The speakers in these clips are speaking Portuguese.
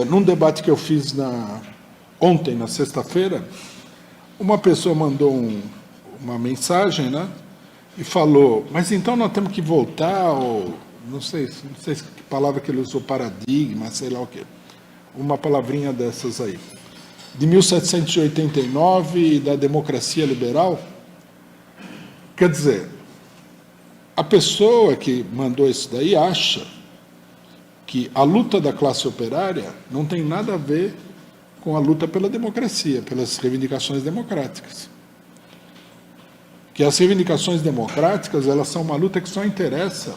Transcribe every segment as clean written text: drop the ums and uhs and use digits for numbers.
num debate que eu fiz ontem, na sexta-feira, uma pessoa mandou uma mensagem, né, e falou, mas então nós temos que voltar, ou não sei que palavra que ele usou, paradigma, sei lá o quê, uma palavrinha dessas aí, de 1789 e da democracia liberal. Quer dizer, a pessoa que mandou isso daí acha que a luta da classe operária não tem nada a ver com a luta pela democracia, pelas reivindicações democráticas. Que as reivindicações democráticas, elas são uma luta que só interessa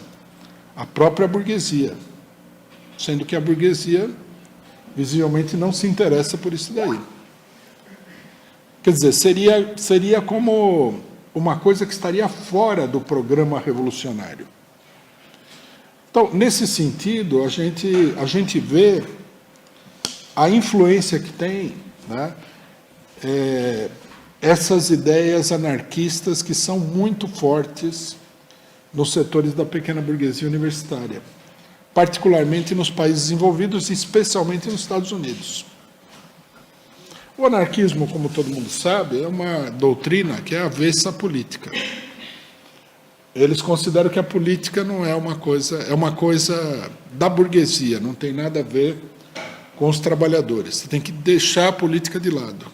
a própria burguesia, sendo que a burguesia visivelmente não se interessa por isso daí. Quer dizer, seria como uma coisa que estaria fora do programa revolucionário. Então, nesse sentido, a gente vê a influência que tem, né, essas ideias anarquistas que são muito fortes nos setores da pequena burguesia universitária, particularmente nos países desenvolvidos, especialmente nos Estados Unidos. O anarquismo, como todo mundo sabe, é uma doutrina que é avessa à política. Eles consideram que a política não é uma coisa da burguesia, não tem nada a ver com os trabalhadores. Você tem que deixar a política de lado.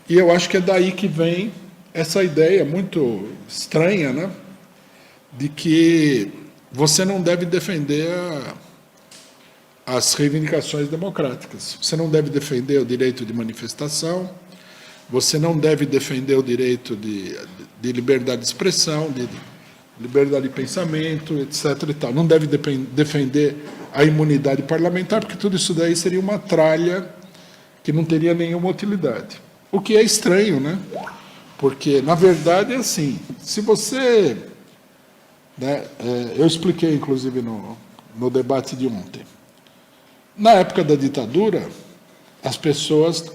E eu acho que é daí que vem essa ideia muito estranha, né, de que você não deve defender as reivindicações democráticas. Você não deve defender o direito de manifestação, você não deve defender o direito de liberdade de expressão, de liberdade de pensamento, etc. E tal. Não deve defender a imunidade parlamentar, porque tudo isso daí seria uma tralha que não teria nenhuma utilidade. O que é estranho, né? Porque, na verdade, é assim, se você... né, eu expliquei, inclusive, no debate de ontem. Na época da ditadura, as pessoas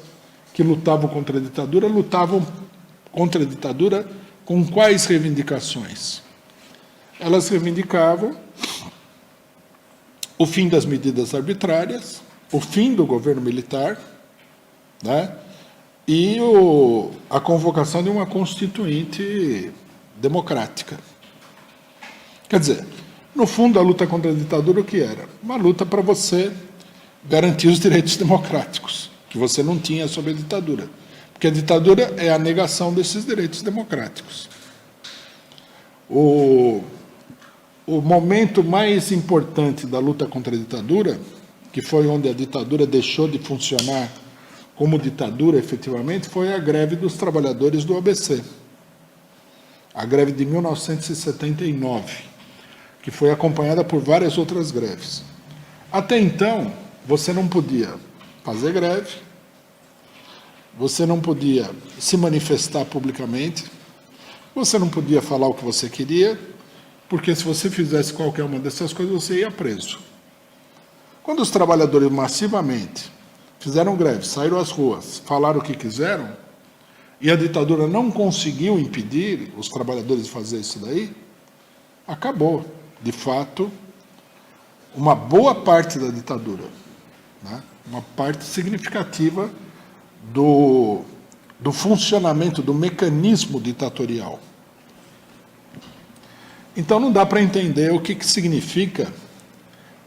que lutavam contra a ditadura com quais reivindicações? Elas reivindicavam o fim das medidas arbitrárias, o fim do governo militar, né, e a convocação de uma constituinte democrática. Quer dizer, no fundo, a luta contra a ditadura, o que era? Uma luta para você garantir os direitos democráticos, que você não tinha sob a ditadura. Porque a ditadura é a negação desses direitos democráticos. O momento mais importante da luta contra a ditadura, que foi onde a ditadura deixou de funcionar como ditadura efetivamente, foi a greve dos trabalhadores do ABC. A greve de 1979, que foi acompanhada por várias outras greves. Até então, você não podia fazer greve, você não podia se manifestar publicamente, você não podia falar o que você queria, porque se você fizesse qualquer uma dessas coisas, você ia preso. Quando os trabalhadores massivamente fizeram greve, saíram às ruas, falaram o que quiseram, e a ditadura não conseguiu impedir os trabalhadores de fazer isso daí, acabou, de fato, uma boa parte da ditadura, né? Uma parte significativa do funcionamento do mecanismo ditatorial. Então não dá para entender o que significa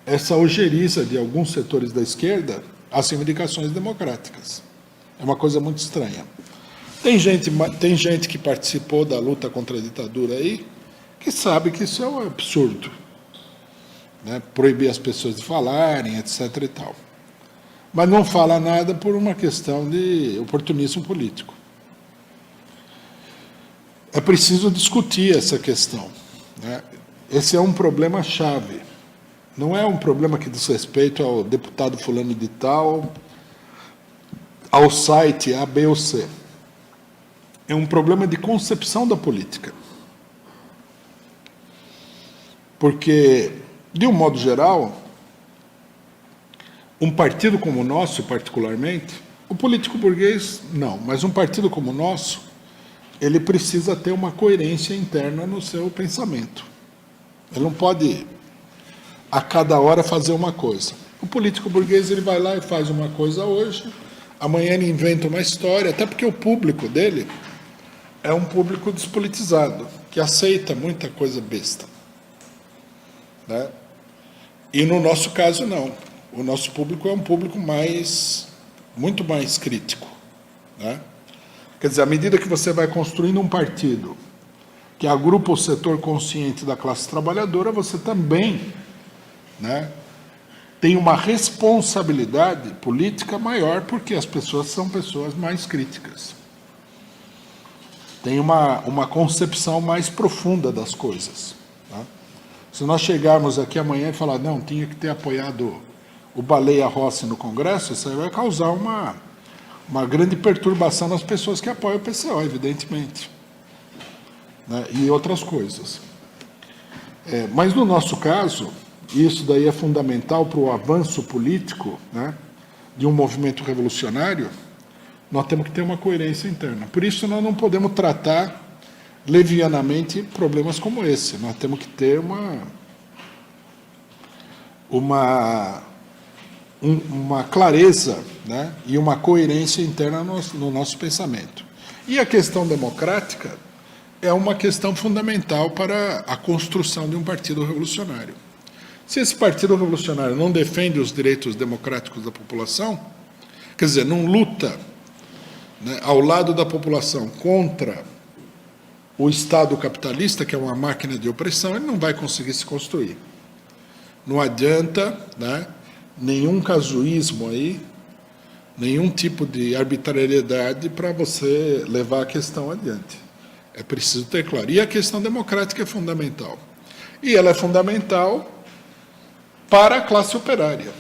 essa ojeriza de alguns setores da esquerda às reivindicações democráticas. É uma coisa muito estranha. Tem gente que participou da luta contra a ditadura aí, que sabe que isso é um absurdo, né? Proibir as pessoas de falarem, etc. e tal. Mas não fala nada por uma questão de oportunismo político. É preciso discutir essa questão, né? Esse é um problema chave. Não é um problema que diz respeito ao deputado fulano de tal, ao site A, B ou C. É um problema de concepção da política. Porque, de um modo geral, um partido como o nosso, particularmente, o político burguês, não, mas um partido como o nosso, ele precisa ter uma coerência interna no seu pensamento. Ele não pode, a cada hora, fazer uma coisa. O político burguês ele vai lá e faz uma coisa hoje, amanhã ele inventa uma história, até porque o público dele é um público despolitizado, que aceita muita coisa besta. Né? E no nosso caso, não. O nosso público é um público muito mais crítico. Né? Quer dizer, à medida que você vai construindo um partido que agrupa o setor consciente da classe trabalhadora, você também, né, tem uma responsabilidade política maior, porque as pessoas são pessoas mais críticas. Tem uma concepção mais profunda das coisas. Tá? Se nós chegarmos aqui amanhã e falar, não, tinha que ter apoiado o Baleia Rossi no Congresso, isso aí vai causar uma grande perturbação nas pessoas que apoiam o PCO, evidentemente. Né? E outras coisas. Mas no nosso caso, isso daí é fundamental para o avanço político, né, de um movimento revolucionário, nós temos que ter uma coerência interna. Por isso nós não podemos tratar levianamente problemas como esse. Nós temos que ter uma clareza, né, e uma coerência interna no nosso pensamento. E a questão democrática é uma questão fundamental para a construção de um partido revolucionário. Se esse partido revolucionário não defende os direitos democráticos da população, quer dizer, não luta, né, ao lado da população contra o Estado capitalista, que é uma máquina de opressão, ele não vai conseguir se construir. Não adianta, né, nenhum casuísmo aí, nenhum tipo de arbitrariedade para você levar a questão adiante. É preciso ter claro. E a questão democrática é fundamental. E ela é fundamental para a classe operária.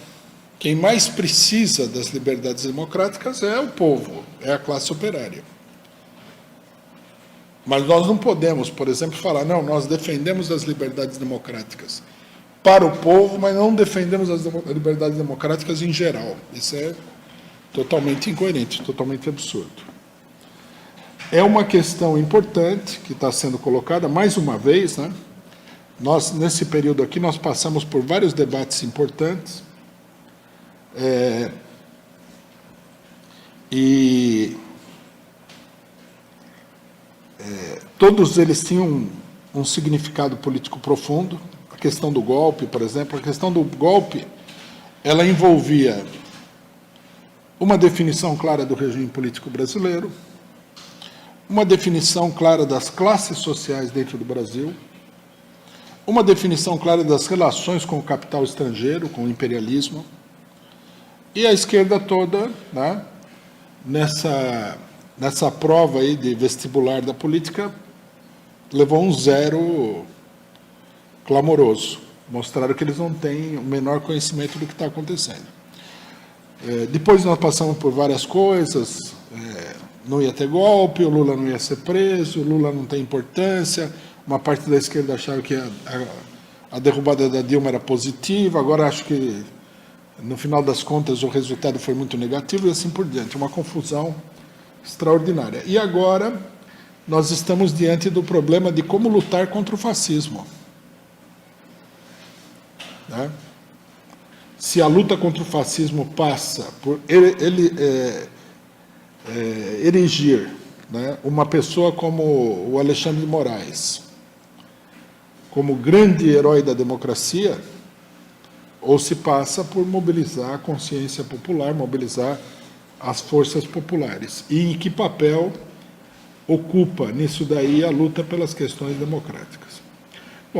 Quem mais precisa das liberdades democráticas é o povo, é a classe operária. Mas nós não podemos, por exemplo, falar, não, nós defendemos as liberdades democráticas para o povo, mas não defendemos as liberdades democráticas em geral. Isso é totalmente incoerente, totalmente absurdo. É uma questão importante que está sendo colocada, mais uma vez, né? Nós, nesse período aqui, nós passamos por vários debates importantes, todos eles tinham um significado político profundo. A questão do golpe, por exemplo, a questão do golpe, ela envolvia uma definição clara do regime político brasileiro, uma definição clara das classes sociais dentro do Brasil, uma definição clara das relações com o capital estrangeiro, com o imperialismo, e a esquerda toda, né, nessa prova aí de vestibular da política, levou um 0 clamoroso. Mostraram que eles não têm o menor conhecimento do que está acontecendo. Depois nós passamos por várias coisas, não ia ter golpe, o Lula não ia ser preso, o Lula não tem importância, uma parte da esquerda achava que a derrubada da Dilma era positiva, agora acho que, no final das contas, o resultado foi muito negativo e assim por diante, uma confusão extraordinária. E agora nós estamos diante do problema de como lutar contra o fascismo. Né? Se a luta contra o fascismo passa por erigir, né, uma pessoa como o Alexandre de Moraes como grande herói da democracia, ou se passa por mobilizar a consciência popular, mobilizar as forças populares. E em que papel ocupa nisso daí a luta pelas questões democráticas.